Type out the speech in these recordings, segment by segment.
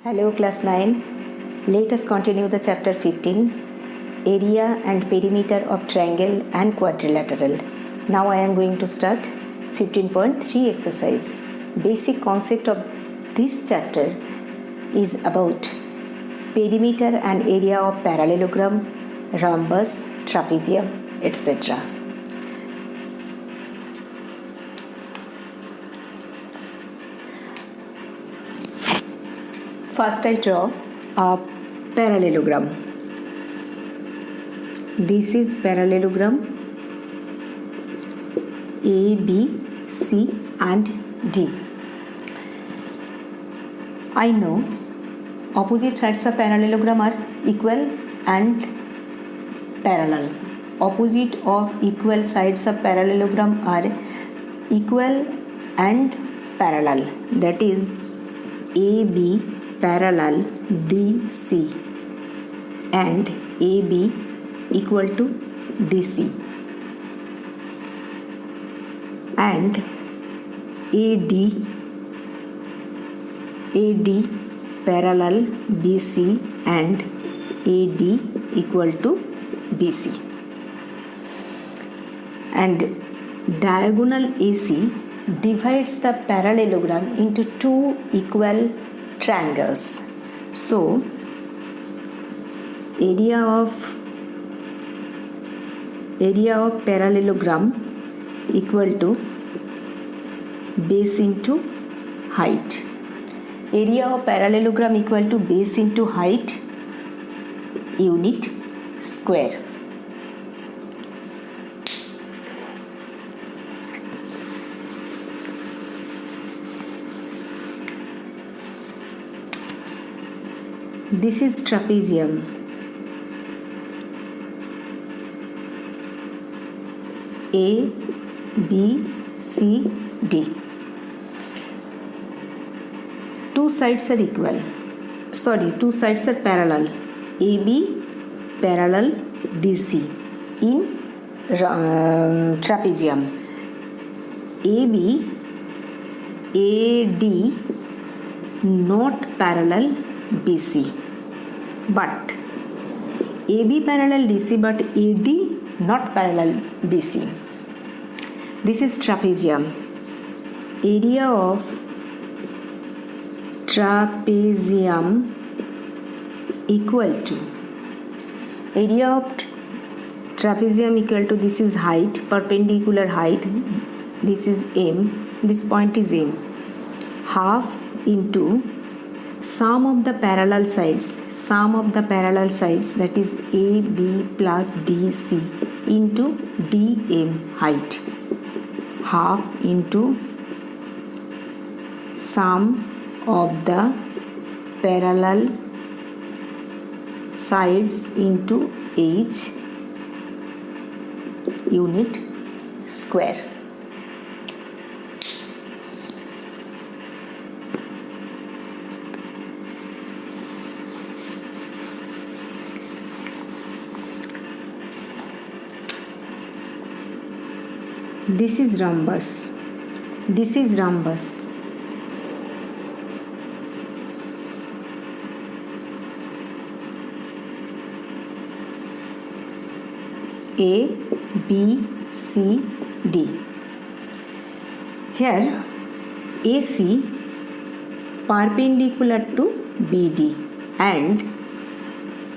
Hello class 9. Let us continue the chapter 15, area and perimeter of triangle and quadrilateral. Now I am going to start 15.3 exercise. Basic concept of this chapter is about perimeter and area of parallelogram, rhombus, trapezium, etc. First I draw a parallelogram. This is parallelogram A, B, C and D. I know opposite sides of parallelogram are equal and parallel. Opposite of equal sides of parallelogram are equal and parallel. That is AB parallel DC and AB equal to DC and AD parallel BC and AD equal to BC, and diagonal AC divides the parallelogram into two equal triangles. So area of parallelogram equal to base into height. Area of parallelogram equal to base into height unit square. This is trapezium. A, B, C, D. Two sides are equal. Two sides are parallel. AB parallel DC in trapezium. AB AD not parallel BC, but AB parallel DC but AD not parallel BC. This is trapezium. Area of trapezium equal to this is height, perpendicular height, this is M, this point is M, half into sum of the parallel sides, that is AB plus DC into DM height, half into sum of the parallel sides into H unit square. This is rhombus. A, B, C, D. Here AC perpendicular to BD and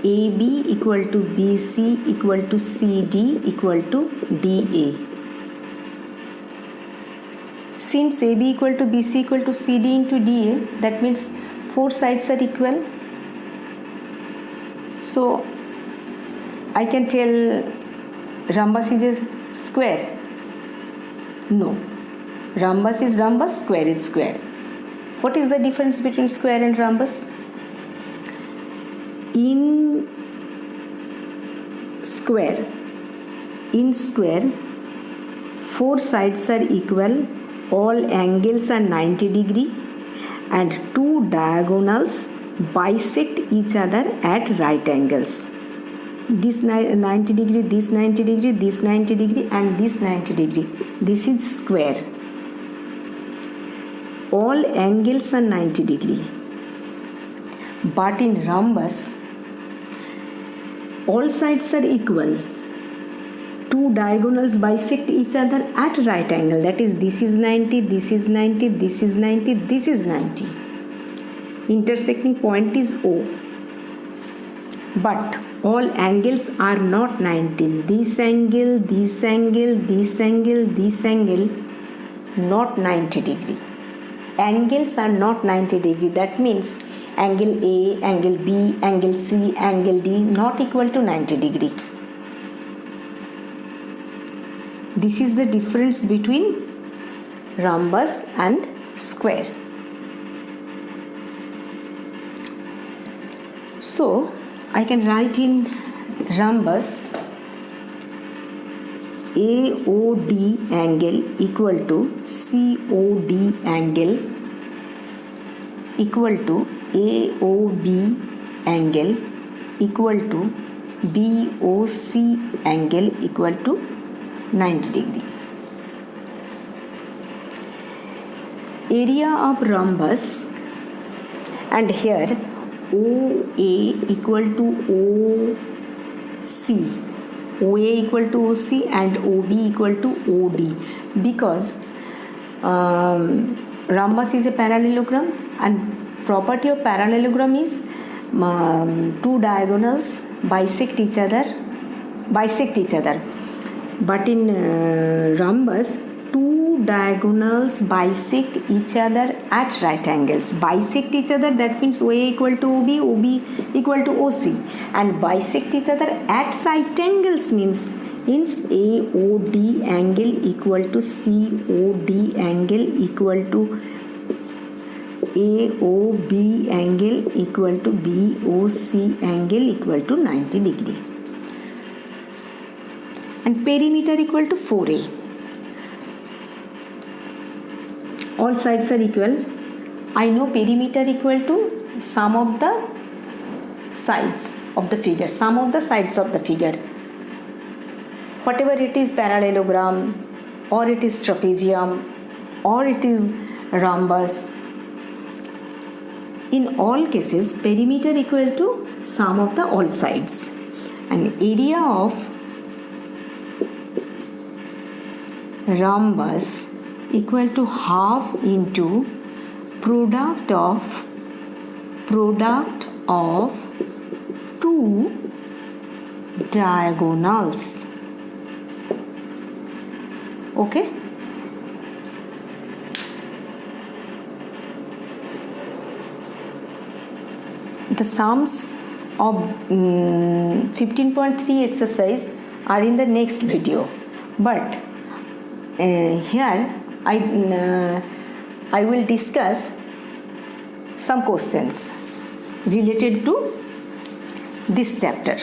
AB equal to BC equal to CD equal to DA. Since AB equal to BC equal to CD into DA, that means four sides are equal. So I can tell rhombus is a square. No. Rhombus is rhombus, square is square. What is the difference between square and rhombus? In square, four sides are equal, all angles are 90 degree and two diagonals bisect each other at right angles. This 90 degree, this 90 degree, this 90 degree and this 90 degree. This is square. All angles are 90 degree. But in rhombus, all sides are equal. Two diagonals bisect each other at right angle. That is, this is 90, this is 90, this is 90, this is 90. Intersecting point is O. But all angles are not 90. This angle, this angle, this angle, this angle, not 90 degree. Angles are not 90 degree. That means angle A, angle B, angle C, angle D not equal to 90 degree. This is the difference between rhombus and square. So I can write in rhombus AOD angle equal to COD angle equal to AOB angle equal to BOC angle equal to 90 degree. Area of rhombus, and here OA equal to OC, OA equal to OC and OB equal to OD, because rhombus is a parallelogram, and property of parallelogram is two diagonals bisect each other. But in rhombus, two diagonals bisect each other at right angles. Bisect each other, that means OA equal to OB, OB equal to OC. And bisect each other at right angles means AOD angle equal to COD angle equal to AOB angle equal to BOC angle equal to 90 degree. And perimeter equal to 4A. All sides are equal. I know perimeter equal to sum of the sides of the figure. Whatever it is, parallelogram, or it is trapezium, or it is rhombus. In all cases, perimeter equal to sum of the all sides. And area of rhombus equal to half into product of two diagonals. Okay. The sums of 15.3 exercise are in the next video, but here I will discuss some questions related to this chapter,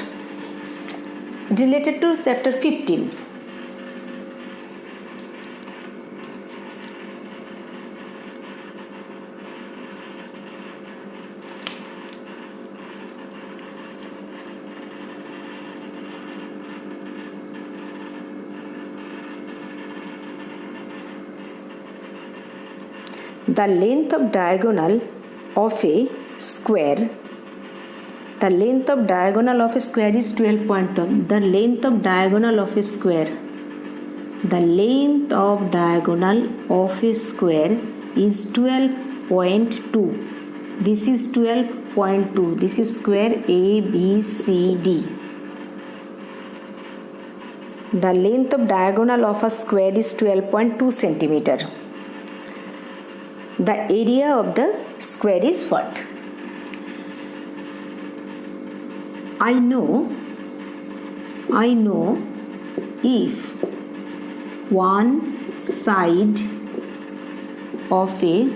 related to chapter 15. The length of diagonal of a square. The length of diagonal of a square is 12.1. The length of diagonal of a square. The length of diagonal of a square is 12.2. This is 12.2. This is square ABCD. The length of diagonal of a square is 12.2 centimeter. The area of the square is what? I know if one side of a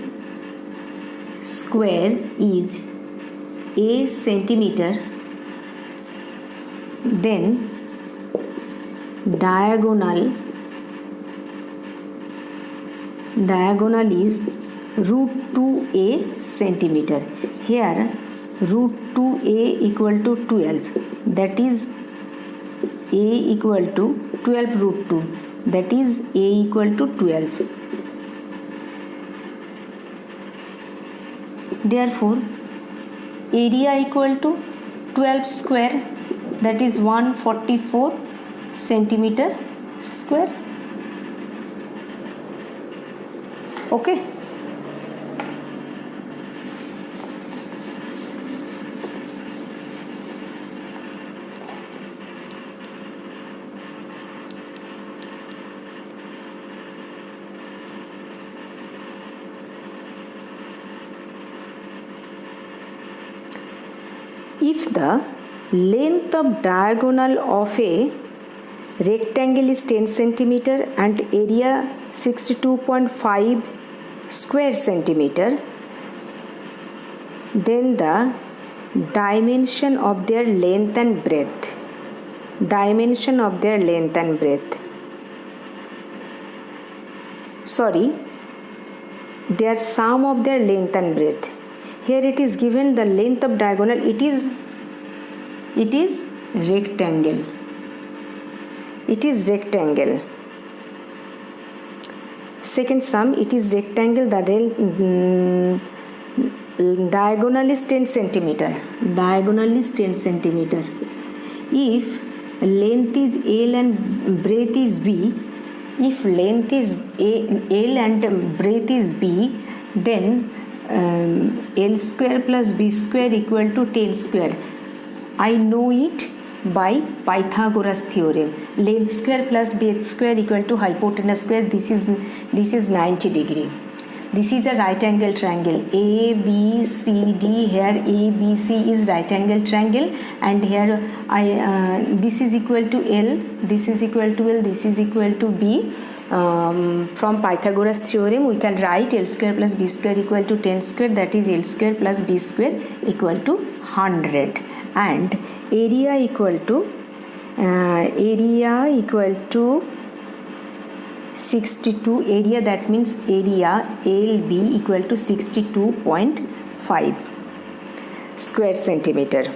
square is a centimeter, then diagonal is root 2a centimeter. Here root 2a equal to 12, that is a equal to 12 root 2, that is a equal to 12. Therefore area equal to 12 square, that is 144 centimeter square. Okay. If the length of diagonal of a rectangle is 10 centimeter and area 62.5 square centimeter, then the dimension of their length and breadth, their sum of their length and breadth. Here it is given the length of diagonal, it is rectangle. Second sum, it is rectangle, the diagonal is 10 centimeter. If length is L and breadth is B, if length is L and breadth is B, then L square plus B square equal to 10 square. I know it by Pythagoras theorem. Length square plus breadth square equal to hypotenuse square. This is 90 degree. This is a right angle triangle. A, B, C, D. Here A, B, C is right angle triangle, and here this is equal to L, this is equal to L, this is equal to B. From Pythagoras theorem we can write L square plus B square equal to 10 square, that is L square plus B square equal to 100, and area equal to 62, area, that means area LB equal to 62.5 square centimeter.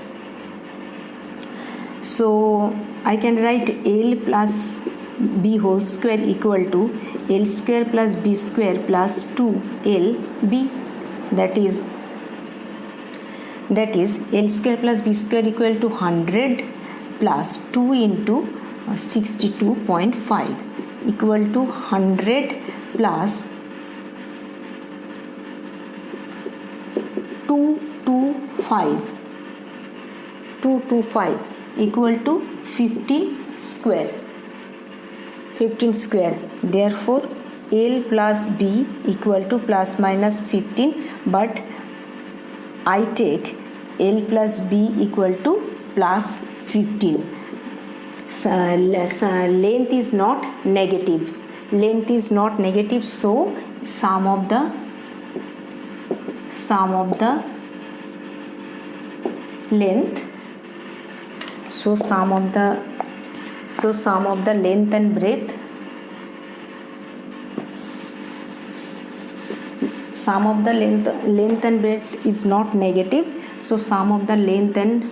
So I can write L plus B whole square equal to L square plus B square plus 2LB, that is L square plus B square equal to 100 plus 2 into 62.5 equal to 100 plus 225 equal to 15 square. Therefore L plus B equal to plus minus 15, but I take L plus B equal to plus 15. Length is not negative, so sum of the length, sum of the length and breadth, sum of the length and breadth is not negative, so sum of the length and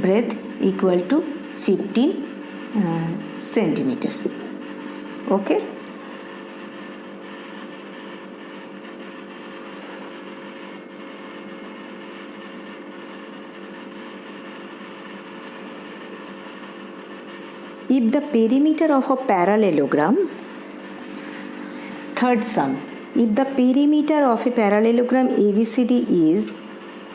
breadth equal to 15 centimeter. Okay. If the perimeter of a parallelogram, third sum, if the perimeter of a parallelogram ABCD is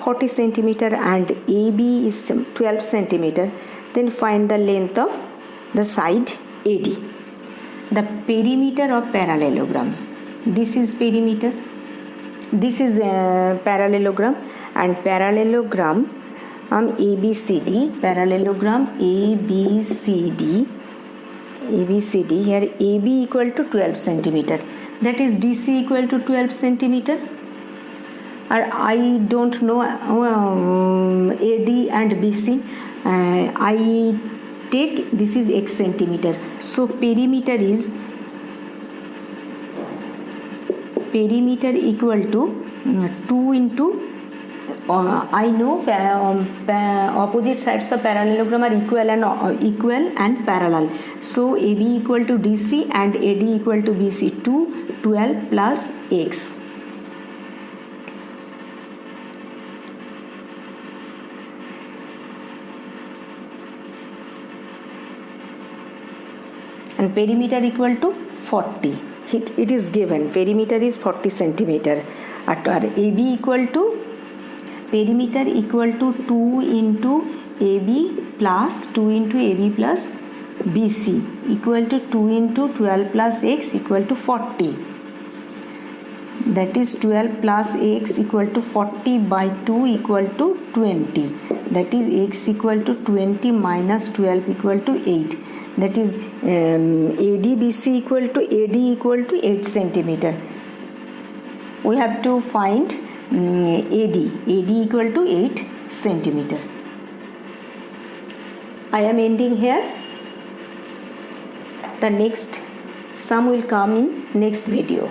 40 centimeter and AB is 12 centimeter, then find the length of the side AD. The perimeter of parallelogram, this is perimeter, this is a parallelogram, and parallelogram ABCD, here AB equal to 12 centimeter, that is DC equal to 12 centimeter. I don't know AD and BC. I take this is x centimeter. So perimeter equal to 2 into I know opposite sides of parallelogram are equal and parallel. So AB equal to DC and AD equal to BC. 12 plus x. and perimeter equal to 40. It is given perimeter is 40 centimeter. At AB equal to perimeter equal to 2 into AB plus 2 into AB plus BC equal to 2 into 12 plus x equal to 40. That is 12 plus x equal to 40 by 2 equal to 20. That is x equal to 20 minus 12 equal to 8. That is ADBC equal to 8 centimeter. We have to find AD equal to 8 centimeter. I am ending here. The next sum will come in next video.